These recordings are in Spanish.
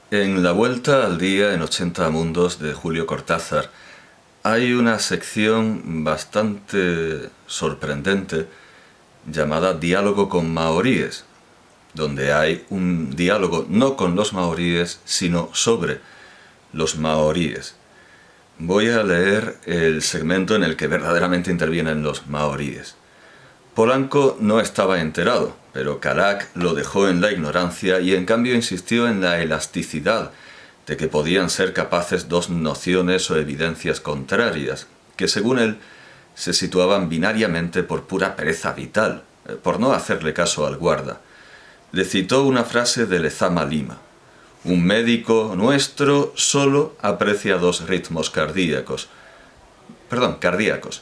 En La Vuelta al Día en 80 Mundos de Julio Cortázar hay una sección bastante sorprendente llamada Diálogo con maoríes, donde hay un diálogo no con los maoríes, sino sobre los maoríes. Voy a leer el segmento en el que verdaderamente intervienen los maoríes. Polanco no estaba enterado, pero Carac lo dejó en la ignorancia y en cambio insistió en la elasticidad de que podían ser capaces dos nociones o evidencias contrarias, que según él se situaban binariamente por pura pereza vital, por no hacerle caso al guarda. Le citó una frase de Lezama Lima: un médico nuestro solo aprecia dos ritmos cardíacos,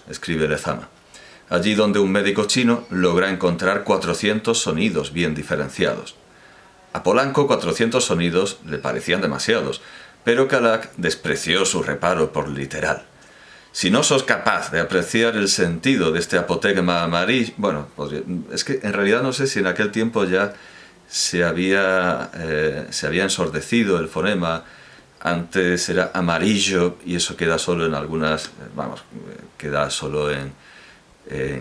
escribe Lezama. Allí donde un médico chino logra encontrar 400 sonidos bien diferenciados. A Polanco 400 sonidos le parecían demasiados, pero Carac despreció su reparo por literal. Si no sos capaz de apreciar el sentido de este apotegma amarillo... Bueno, es que en realidad no sé si en aquel tiempo ya se había ensordecido el fonema. Antes era amarillo y eso queda solo en algunas... queda solo en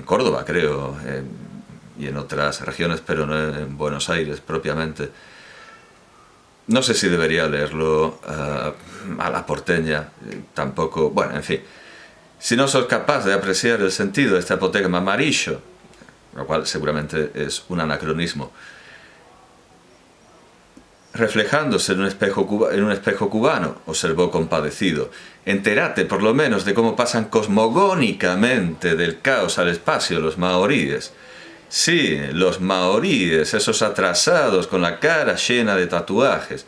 Córdoba, creo, y en otras regiones, pero no en Buenos Aires propiamente. No sé si debería leerlo a la porteña, tampoco. Bueno, en fin. Si no sos capaz de apreciar el sentido de este apotegma amarillo, lo cual seguramente es un anacronismo, reflejándose en un espejo cubano, observó compadecido. Entérate por lo menos de cómo pasan cosmogónicamente del caos al espacio los maoríes. Sí, los maoríes, esos atrasados con la cara llena de tatuajes.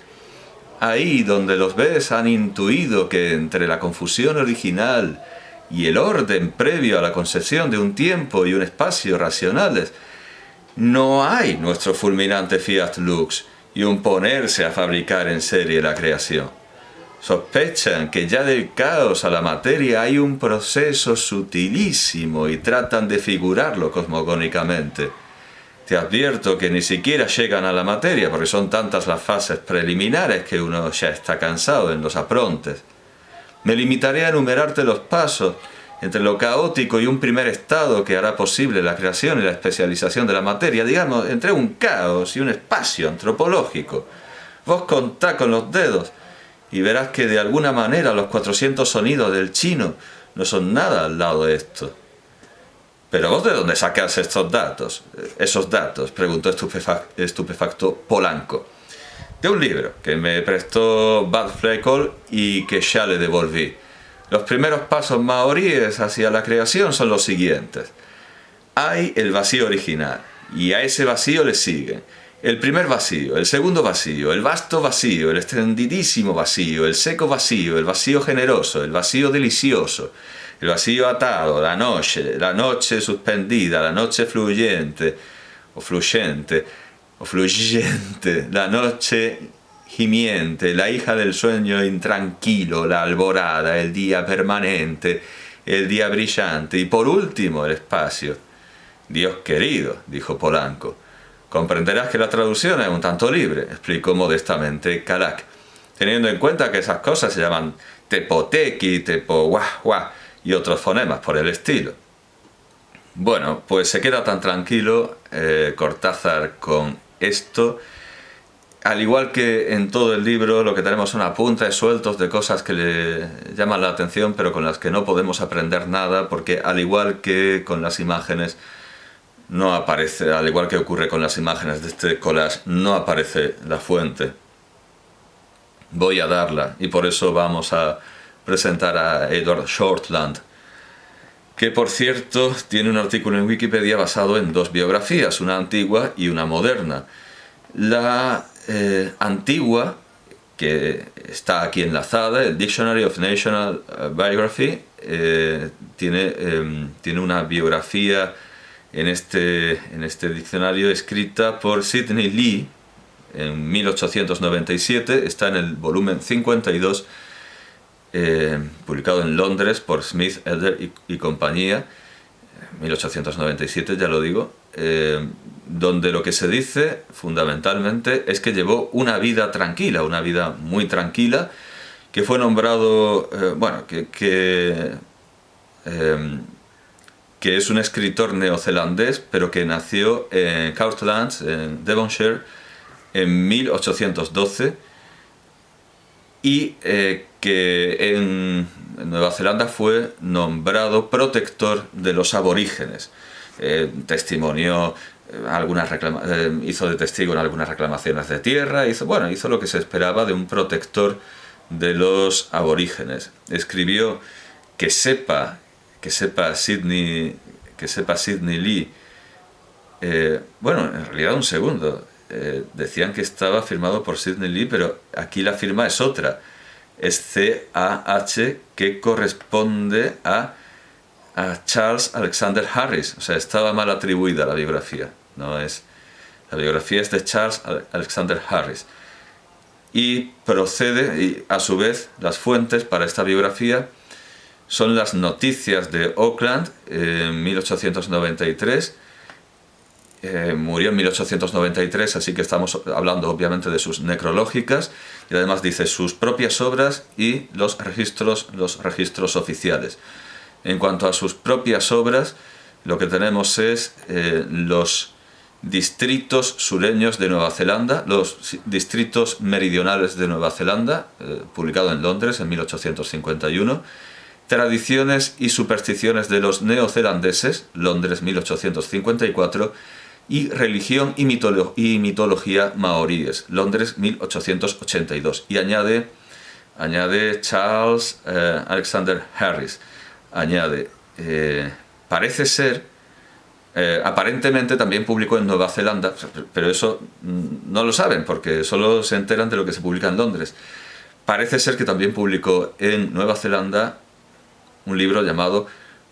Ahí donde los ves han intuido que entre la confusión original y el orden previo a la concepción de un tiempo y un espacio racionales, no hay nuestro fulminante Fiat Lux y un ponerse a fabricar en serie la creación. Sospechan que ya del caos a la materia hay un proceso sutilísimo y tratan de figurarlo cosmogónicamente. Te advierto que ni siquiera llegan a la materia porque son tantas las fases preliminares que uno ya está cansado en los aprontes. Me limitaré a enumerarte los pasos entre lo caótico y un primer estado que hará posible la creación y la especialización de la materia, digamos, entre un caos y un espacio antropológico. Vos contá con los dedos y verás que de alguna manera los 400 sonidos del chino no son nada al lado de esto. ¿Pero vos de dónde sacás esos datos? Preguntó estupefacto Polanco. De un libro que me prestó Bud Fleckel y que ya le devolví. Los primeros pasos maoríes hacia la creación son los siguientes. Hay el vacío original, y a ese vacío le siguen el primer vacío, el segundo vacío, el vasto vacío, el extendidísimo vacío, el seco vacío, el vacío generoso, el vacío delicioso, el vacío atado, la noche suspendida, la noche fluyente, la noche gimiente, la hija del sueño intranquilo, la alborada, el día permanente, el día brillante y por último el espacio. Dios querido, dijo Polanco. Comprenderás que la traducción es un tanto libre, explicó modestamente Carac, teniendo en cuenta que esas cosas se llaman tepotequi, tepoguahua y otros fonemas por el estilo. Bueno, pues se queda tan tranquilo Cortázar con esto. Al igual que en todo el libro, lo que tenemos son apuntes sueltos de cosas que le llaman la atención, pero con las que no podemos aprender nada, porque al igual que con las imágenes, no aparece, al igual que ocurre con las imágenes de este collage, no aparece la fuente. Voy a darla, y por eso vamos a presentar a Edward Shortland, que por cierto tiene un artículo en Wikipedia basado en dos biografías, una antigua y una moderna. La antigua, que está aquí enlazada, el Dictionary of National Biography, tiene una biografía en este diccionario escrita por Sidney Lee en 1897, está en el volumen 52, publicado en Londres por Smith, Elder y compañía, 1897, ya lo digo. donde lo que se dice fundamentalmente es que llevó una vida tranquila, una vida muy tranquila, que fue nombrado, que es un escritor neozelandés, pero que nació en Causlands, en Devonshire, en 1812, y que en Nueva Zelanda fue nombrado protector de los aborígenes. Testimonió hizo de testigo en algunas reclamaciones de tierra, hizo lo que se esperaba de un protector de los aborígenes. Escribió que sepa Sidney Lee. En realidad un segundo. Decían que estaba firmado por Sidney Lee, pero aquí la firma es otra. Es C.A.H., que corresponde a Charles Alexander Harris. O sea, estaba mal atribuida la biografía. La biografía es de Charles Alexander Harris. Y procede, y a su vez, las fuentes para esta biografía son las noticias de Auckland en 1893. Murió en 1893, así que estamos hablando obviamente de sus necrológicas, y además dice sus propias obras y los registros oficiales. En cuanto a sus propias obras, lo que tenemos es los distritos sureños de Nueva Zelanda, los distritos meridionales de Nueva Zelanda, publicado en Londres en 1851, Tradiciones y supersticiones de los neozelandeses, Londres 1854, y Religión y mitología maoríes, Londres 1882. Y añade Charles Alexander Harris, añade, parece ser, aparentemente también publicó en Nueva Zelanda, pero eso no lo saben porque solo se enteran de lo que se publica en Londres. Parece ser que también publicó en Nueva Zelanda un libro llamado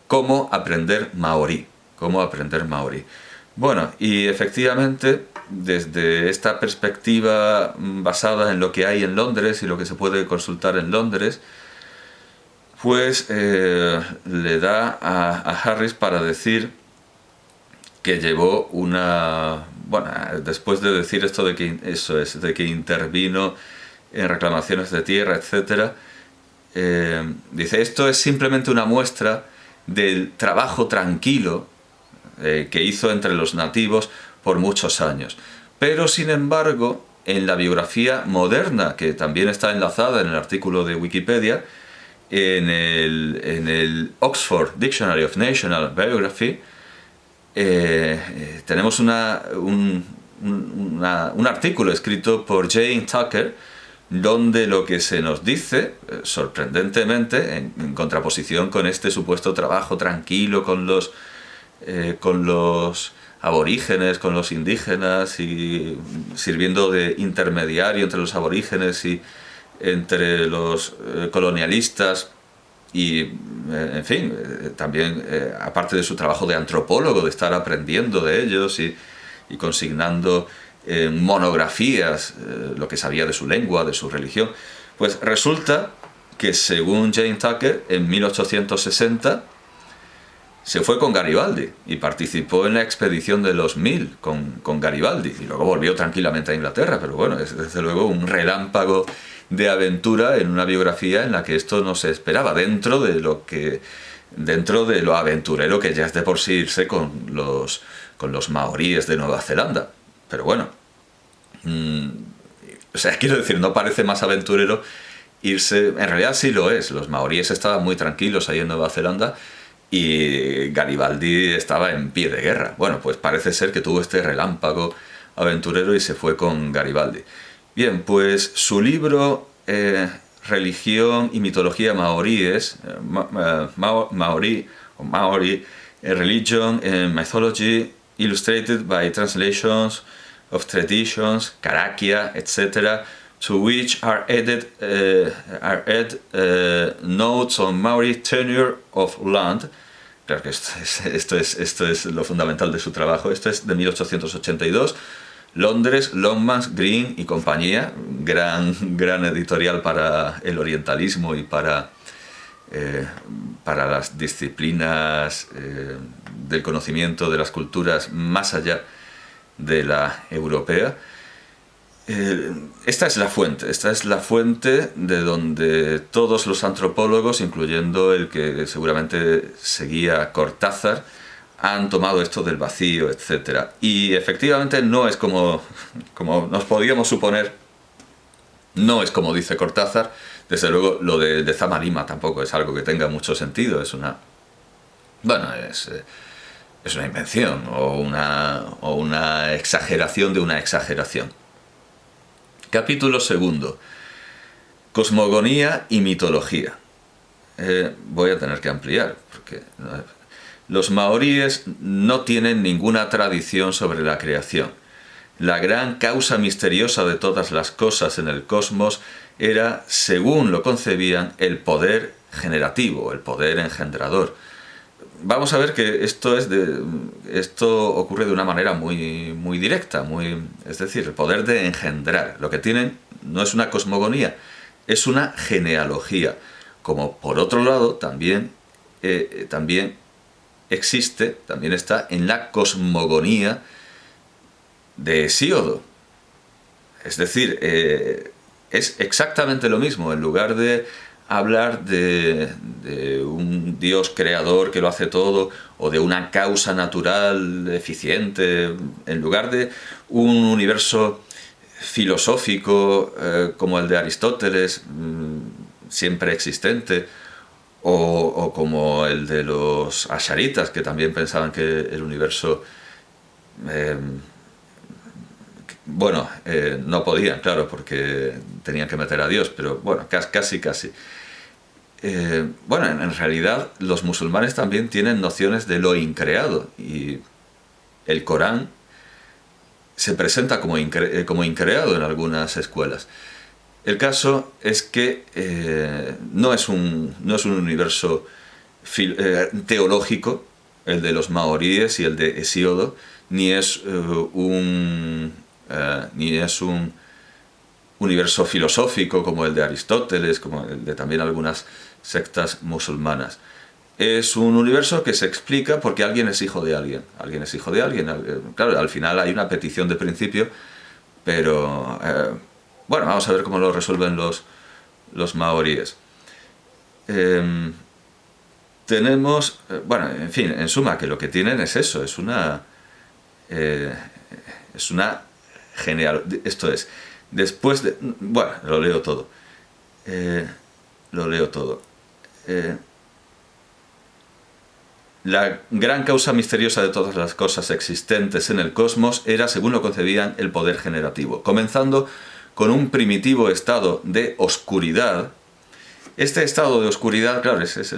Cómo aprender maorí. Cómo aprender maorí. Bueno, y efectivamente, desde esta perspectiva basada en lo que hay en Londres y lo que se puede consultar en Londres, pues le da a Harris para decir que llevó después de decir esto de que intervino en reclamaciones de tierra, etcétera, dice, esto es simplemente una muestra del trabajo tranquilo que hizo entre los nativos por muchos años. Pero, sin embargo, en la biografía moderna, que también está enlazada en el artículo de Wikipedia, en el Oxford Dictionary of National Biography, tenemos un artículo escrito por Jane Tucker, donde lo que se nos dice, sorprendentemente, en contraposición con este supuesto trabajo tranquilo con los aborígenes, con los indígenas, y sirviendo de intermediario entre los aborígenes y entre los colonialistas, y en fin, también aparte de su trabajo de antropólogo, de estar aprendiendo de ellos y consignando monografías, lo que sabía de su lengua, de su religión, pues resulta que, según Jane Tucker, en 1860 se fue con Garibaldi y participó en la expedición de los 1000 con Garibaldi, y luego volvió tranquilamente a Inglaterra. Pero bueno, es desde luego un relámpago de aventura en una biografía en la que esto no se esperaba, dentro de lo aventurero que ya es de por sí irse con los maoríes de Nueva Zelanda. Pero bueno, quiero decir, no parece más aventurero irse. En realidad sí lo es. Los maoríes estaban muy tranquilos ahí en Nueva Zelanda y Garibaldi estaba en pie de guerra. Bueno, pues parece ser que tuvo este relámpago aventurero y se fue con Garibaldi. Bien, pues su libro Religión y mitología maoríes, Maori, Religion and Mythology Illustrated by Translations of Traditions, Karakia, etc., to which are added notes on Maori tenure of land. Claro que esto es lo fundamental de su trabajo. Esto es de 1882, Londres, Longmans, Green y compañía, gran editorial para el orientalismo y para las disciplinas del conocimiento de las culturas más allá de la europea. Esta es la fuente de donde todos los antropólogos, incluyendo el que seguramente seguía Cortázar, han tomado esto del vacío, etc. Y efectivamente no es como nos podíamos suponer, no es como dice Cortázar. Desde luego lo de Zamalima tampoco es algo que tenga mucho sentido, es una invención o una exageración de una exageración. Capítulo segundo. Cosmogonía y mitología. Voy a tener que ampliar, porque los maoríes no tienen ninguna tradición sobre la creación. La gran causa misteriosa de todas las cosas en el cosmos era, según lo concebían, el poder generativo, el poder engendrador. Vamos a ver que esto ocurre de una manera muy directa, es decir, el poder de engendrar. Lo que tienen no es una cosmogonía, es una genealogía. Como por otro lado también está en la cosmogonía de Hesíodo. Es decir, es exactamente lo mismo. En lugar de hablar de un Dios creador que lo hace todo, o de una causa natural eficiente, en lugar de un universo filosófico como el de Aristóteles, siempre existente, o como el de los asharitas, que también pensaban que el universo no podían, claro, porque tenían que meter a Dios, pero bueno, casi. En realidad los musulmanes también tienen nociones de lo increado, y el Corán se presenta como increado en algunas escuelas. El caso es que no es un universo teológico, el de los maoríes y el de Hesíodo, ni es un universo filosófico como el de Aristóteles, como el de también algunas sectas musulmanas. Es un universo que se explica porque alguien es hijo de alguien. Alguien es hijo de alguien. Claro, al final hay una petición de principio, pero vamos a ver cómo lo resuelven los maoríes. Tenemos, en fin, en suma, que lo que tienen es eso, es una genial. Esto es, después de... lo leo todo. La gran causa misteriosa de todas las cosas existentes en el cosmos era, según lo concebían, el poder generativo, comenzando con un primitivo estado de oscuridad. Este estado de oscuridad, claro, ese es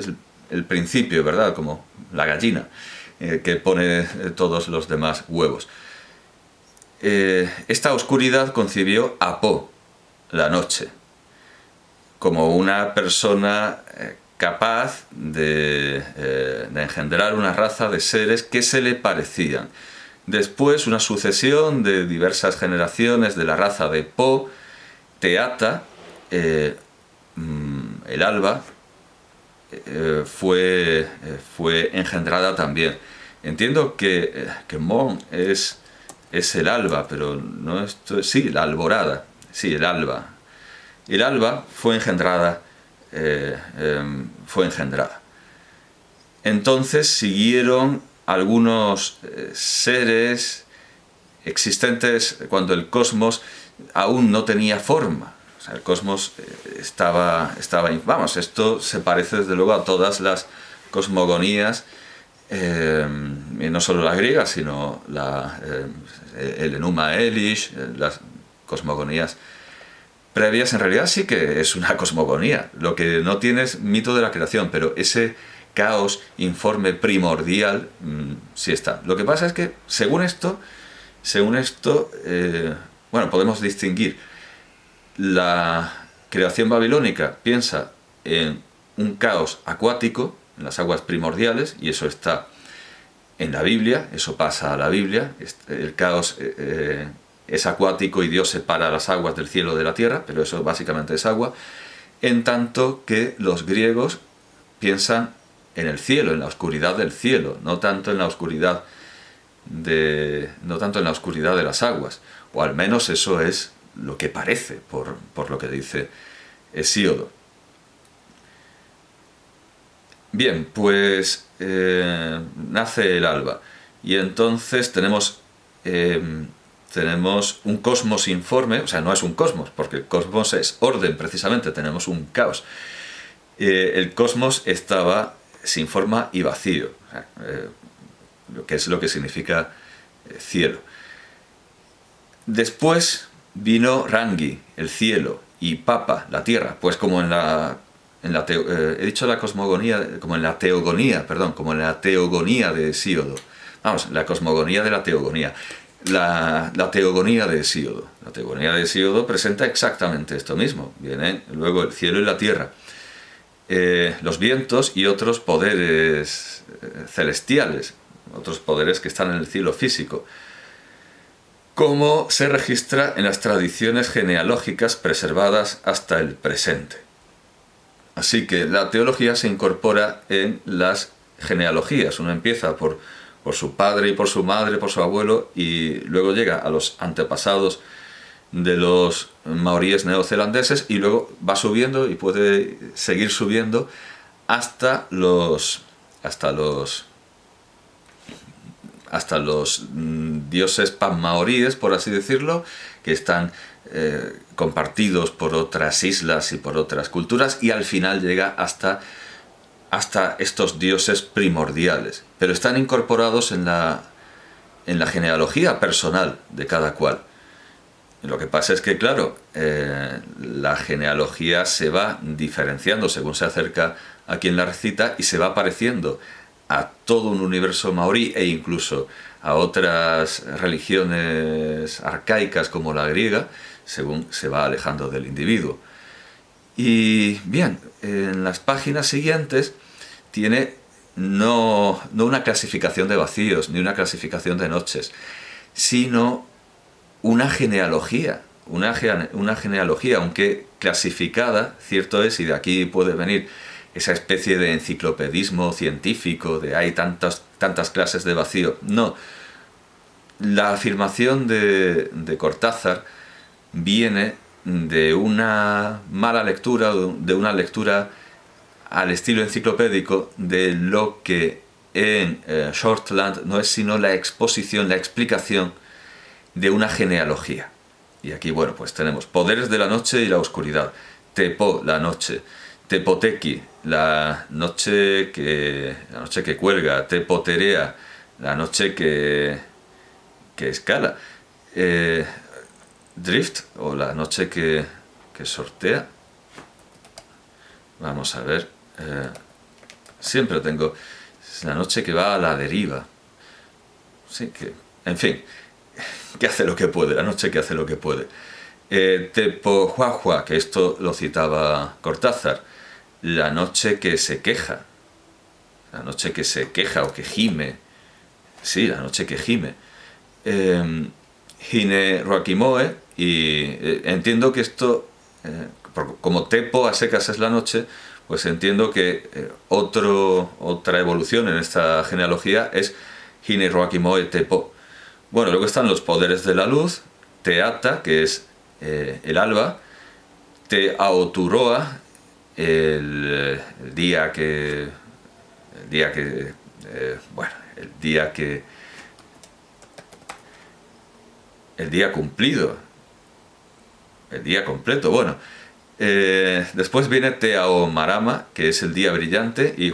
el principio, ¿verdad? Como la gallina que pone todos los demás huevos. Esta oscuridad concibió a Po, la noche, como una persona capaz de engendrar una raza de seres que se le parecían. Después, una sucesión de diversas generaciones de la raza de Po, Teata, el alba, fue engendrada también. Entiendo que Mon es el alba, pero no esto, sí, la alborada, sí, el alba. El alba fue engendrada. Entonces siguieron algunos seres existentes cuando el cosmos aún no tenía forma. O sea, el cosmos estaba esto se parece desde luego a todas las cosmogonías, y no solo la griega, sino el Enuma Elish, las cosmogonías previas. En realidad sí que es una cosmogonía. Lo que no tiene es mito de la creación, pero ese caos informe primordial sí está. Lo que pasa es que según esto podemos distinguir. La creación babilónica piensa en un caos acuático, en las aguas primordiales, y eso está en la Biblia, eso pasa a la Biblia. El caos es acuático y Dios separa las aguas del cielo de la tierra, pero eso básicamente es agua, en tanto que los griegos piensan en el cielo, en la oscuridad del cielo, no tanto en la oscuridad no tanto en la oscuridad de las aguas, o al menos eso es lo que parece, por lo que dice Hesíodo. Bien, pues nace el alba, y entonces tenemos un cosmos informe, o sea, no es un cosmos, porque el cosmos es orden precisamente, tenemos un caos. El cosmos estaba sin forma y vacío, o sea, que es lo que significa cielo. Después vino Rangi, el cielo, y Papa, la tierra, pues como he dicho la cosmogonía, como en la teogonía, perdón, como en la teogonía de Hesíodo. Vamos, la cosmogonía de la teogonía. La teogonía de Hesíodo. La teogonía de Hesíodo presenta exactamente esto mismo. Vienen luego el cielo y la tierra, los vientos y otros poderes celestiales, otros poderes que están en el cielo físico, como se registra en las tradiciones genealógicas preservadas hasta el presente. Así que la teología se incorpora en las genealogías. Uno empieza por su padre y por su madre, por su abuelo, y luego llega a los antepasados de los maoríes neozelandeses, y luego va subiendo y puede seguir subiendo hasta los dioses panmaoríes, por así decirlo, que están compartidos por otras islas y por otras culturas, y al final llega hasta estos dioses primordiales, pero están incorporados en la genealogía personal de cada cual. Lo que pasa es que, claro, la genealogía se va diferenciando según se acerca a quien la recita, y se va pareciendo a todo un universo maorí e incluso a otras religiones arcaicas como la griega, según se va alejando del individuo. Y bien, en las páginas siguientes tiene no una clasificación de vacíos ni una clasificación de noches, sino una genealogía, una genealogía, aunque clasificada, cierto es, y de aquí puede venir esa especie de enciclopedismo científico de hay tantas clases de vacío. No, la afirmación de Cortázar viene de una mala lectura, de una lectura al estilo enciclopédico de lo que en Shortland no es sino la exposición, la explicación de una genealogía. Y aquí, bueno, pues tenemos poderes de la noche y la oscuridad, Tepo, la noche, Tepoteki, la noche que cuelga, Tepoterea, la noche que escala, Drift, o la noche que sortea. Vamos a ver, siempre tengo la noche que va a la deriva. Sí, que, en fin, que hace lo que puede, la noche que hace lo que puede. Tepohuahua, que esto lo citaba Cortázar, la noche que se queja, la noche que se queja o que gime, sí, la noche que gime. Hine Roakimoe, y entiendo que esto, como Tepo a secas es la noche, pues entiendo que otra evolución en esta genealogía es Hine Roakimoe Tepo. Bueno, luego están los poderes de la luz, Teata, que es el alba, Teaoturoa, el día cumplido, el día completo. Bueno, después viene Teaomarama, que es el día brillante, y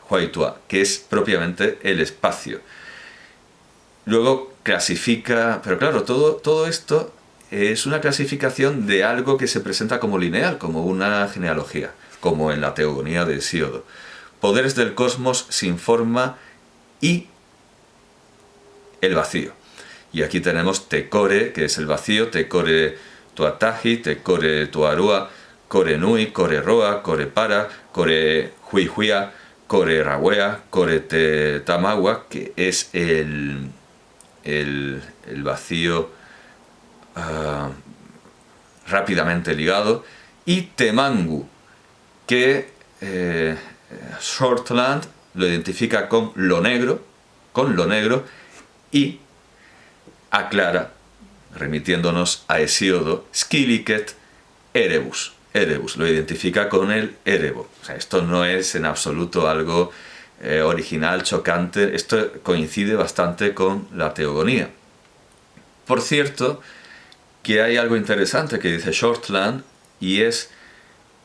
Huaitua, que es propiamente el espacio. Luego clasifica, pero claro, todo esto es una clasificación de algo que se presenta como lineal, como una genealogía, como en la teogonía de Hesíodo. Poderes del cosmos sin forma y el vacío. Y aquí tenemos Tecore, que es el vacío, Tecore Tuataji, Tecore Tuarua, Core Nui, Core Roa, Core Para, Core Huihuia, Core Rawea, Core Tamagua, que es el vacío rápidamente ligado, y Temangu, que Shortland lo identifica con lo negro, y aclara, remitiéndonos a Hesíodo, scilicet erebus. Erebus lo identifica con el erebo. O sea, esto no es en absoluto algo original, chocante. Esto coincide bastante con la teogonía. Por cierto, que hay algo interesante que dice Shortland, y es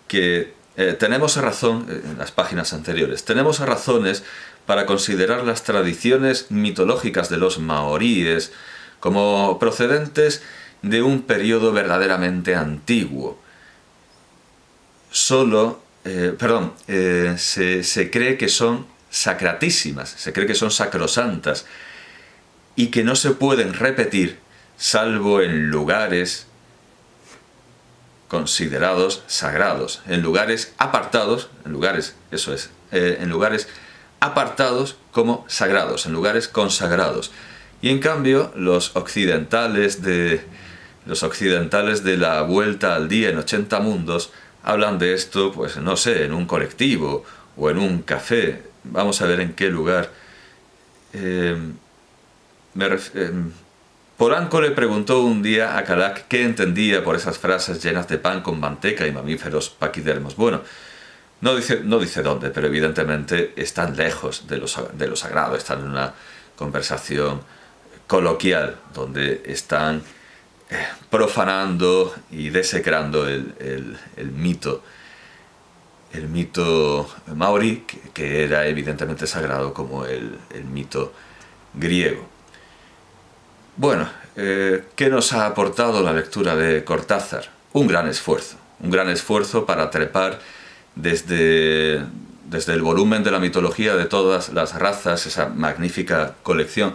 que tenemos razón, en las páginas anteriores, tenemos razones para considerar las tradiciones mitológicas de los maoríes como procedentes de un periodo verdaderamente antiguo. Se cree que son sacratísimas, se cree que son sacrosantas y que no se pueden repetir salvo en lugares considerados sagrados, en lugares apartados, en lugares apartados como sagrados, en lugares consagrados. Y en cambio, los occidentales de la Vuelta al Día en 80 Mundos hablan de esto, pues no sé, en un colectivo o en un café. Vamos a ver en qué lugar. Polanco le preguntó un día a Calac qué entendía por esas frases llenas de pan con manteca y mamíferos paquidermos. Bueno, no dice dónde, pero evidentemente están lejos de lo sagrado, están en una conversación coloquial donde están profanando y desecrando el mito maorí, que era evidentemente sagrado como el mito griego. Bueno, ¿qué nos ha aportado la lectura de Cortázar? Un gran esfuerzo para trepar desde el volumen de la mitología de todas las razas, esa magnífica colección,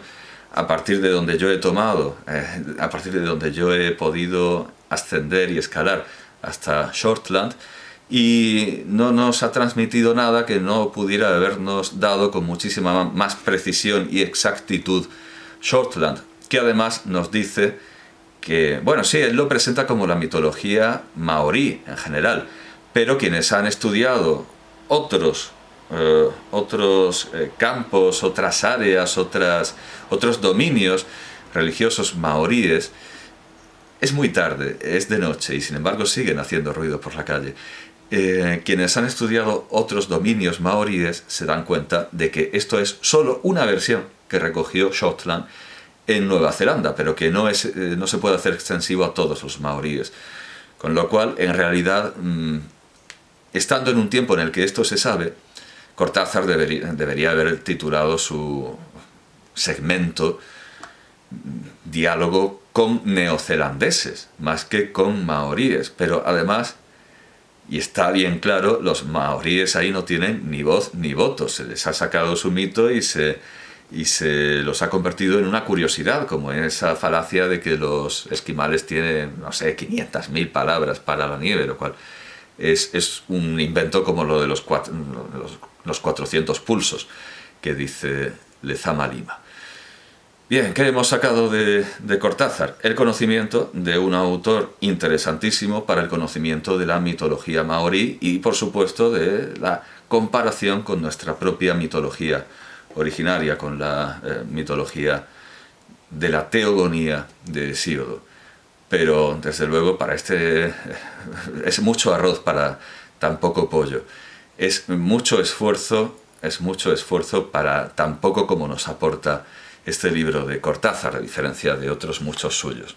a partir de donde yo he tomado, a partir de donde yo he podido ascender y escalar hasta Shortland, y no nos ha transmitido nada que no pudiera habernos dado con muchísima más precisión y exactitud Shortland, que además nos dice que, bueno, sí, él lo presenta como la mitología maorí en general, pero quienes han estudiado otros campos, otras áreas, otros dominios religiosos maoríes, es muy tarde, es de noche y sin embargo siguen haciendo ruido por la calle. Quienes han estudiado otros dominios maoríes se dan cuenta de que esto es solo una versión que recogió Shortland en Nueva Zelanda, pero que no se puede hacer extensivo a todos los maoríes. Con lo cual, en realidad, estando en un tiempo en el que esto se sabe, Cortázar debería haber titulado su segmento Diálogo con neozelandeses, más que con maoríes. Pero además, y está bien claro, los maoríes ahí no tienen ni voz ni voto. Se les ha sacado su mito y se los ha convertido en una curiosidad, como en esa falacia de que los esquimales tienen, no sé, 500.000 palabras para la nieve, lo cual es un invento como lo de los 400 pulsos que dice Lezama Lima. Bien, ¿qué hemos sacado de Cortázar? El conocimiento de un autor interesantísimo para el conocimiento de la mitología maorí y, por supuesto, de la comparación con nuestra propia mitología originaria, con la mitología de la teogonía de Hesíodo. Pero, desde luego, para es mucho arroz para tan poco pollo. Es mucho esfuerzo para tan poco como nos aporta este libro de Cortázar, a diferencia de otros muchos suyos.